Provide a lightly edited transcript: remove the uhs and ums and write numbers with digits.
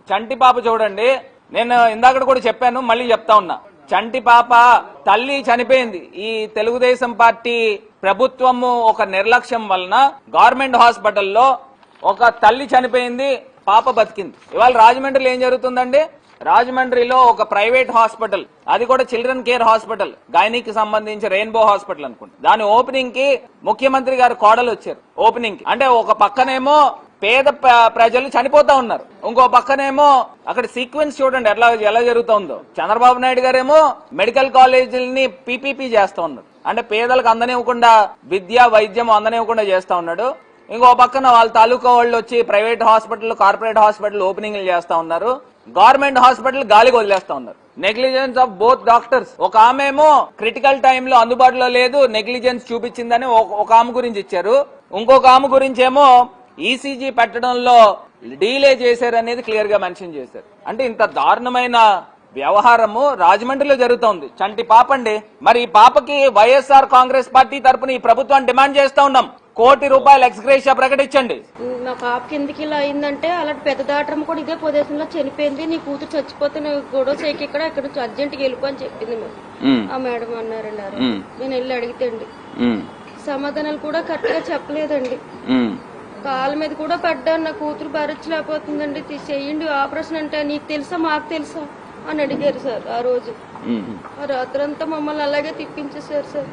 చంటి పాప చూడండి, నేను ఇందాక కూడా చెప్పాను, మళ్ళీ చెప్తా ఉన్నా. చంటి పాప తల్లి చనిపోయింది. ఈ తెలుగుదేశం పార్టీ ప్రభుత్వము ఒక నిర్లక్ష్యం వలన గవర్నమెంట్ హాస్పిటల్లో ఒక తల్లి చనిపోయింది, పాప బతికింది. ఇవాళ రాజమండ్రిలో ఏం జరుగుతుందండి? రాజమండ్రిలో ఒక ప్రైవేట్ హాస్పిటల్, అది కూడా చిల్డ్రన్ కేర్ హాస్పిటల్, గైనీకి సంబంధించి రెయిన్బో హాస్పిటల్ అనుకుంటా, దాని ఓపెనింగ్ కి ముఖ్యమంత్రి గారు కోడలు వచ్చారు. ఓపెనింగ్ కి అంటే ఒక పక్కనేమో పేద ప్రజలు చనిపోతా ఉన్నారు, ఇంకో పక్కనేమో అక్కడ సీక్వెన్స్ చూడండి ఎలా జరుగుతుందో. చంద్రబాబు నాయుడు గారేమో మెడికల్ కాలేజీలని పీపీపీ చేస్తా ఉన్నారు, అంటే పేదలకు అందనివ్వకుండా, విద్య వైద్యం అందనివ్వకుండా చేస్తా ఉన్నాడు. ఇంకో పక్కన వాళ్ళ తాలూకా వాళ్ళు వచ్చి ప్రైవేట్ హాస్పిటల్, కార్పొరేట్ హాస్పిటల్ ఓపెనింగ్లు చేస్తా ఉన్నారు. గవర్నమెంట్ హాస్పిటల్ గాలికి వదిలేస్తా ఉన్నారు. Negligence of both doctors. ఒక ఆమెమో క్రిటికల్ టైంలో అందుబాటులో లేదు, నెగ్లిజెన్స్ చూపించిందని ఒక ఆమె గురించి ఇచ్చారు. ఇంకొక ఆమె గురించి ఏమో ఈసీజీ పెట్టడంలో డీలే చేశారనేది క్లియర్ గా మెన్షన్ చేశారు. అంటే ఇంత దారుణమైన వ్యవహారము రాజమండ్రిలో జరుగుతోంది. చంటి పాప అండి. మరి ఈ పాపకి వైఎస్ఆర్ కాంగ్రెస్ పార్టీ తరఫున ఈ ప్రభుత్వాన్ని డిమాండ్ చేస్తా ఉన్నాం, ₹1 కోటి ఎక్స్గ్రేషియా ప్రకటించండి. నా పాపకి ఎందుకు ఇలా అయిందంటే, అలాంటి పెద్ద డాక్టర్ కూడా ఇదే ప్రదేశంలో చనిపోయింది, నీ కూతురు చచ్చిపోతే నువ్వు గొడవ చేయకి ఇక్కడ అర్జెంట్ గా వెళ్ళిపో అని చెప్పింది ఆ మేడం అన్నారండి. నేను వెళ్ళి అడిగితేండి సమాధానాలు కూడా కరెక్ట్ గా చెప్పలేదండి. కాళ్ళ మీద కూడా పడ్డాను, నా కూతురు భరించలేకపోతుందండి, చేయండి ఆపరేషన్ అంటే. నీకు తెలుసా మాకు తెలుసా అని అడిగారు సార్. ఆ రోజు రాత్రంతా మమ్మల్ని అలాగే తిప్పించేశారు సార్.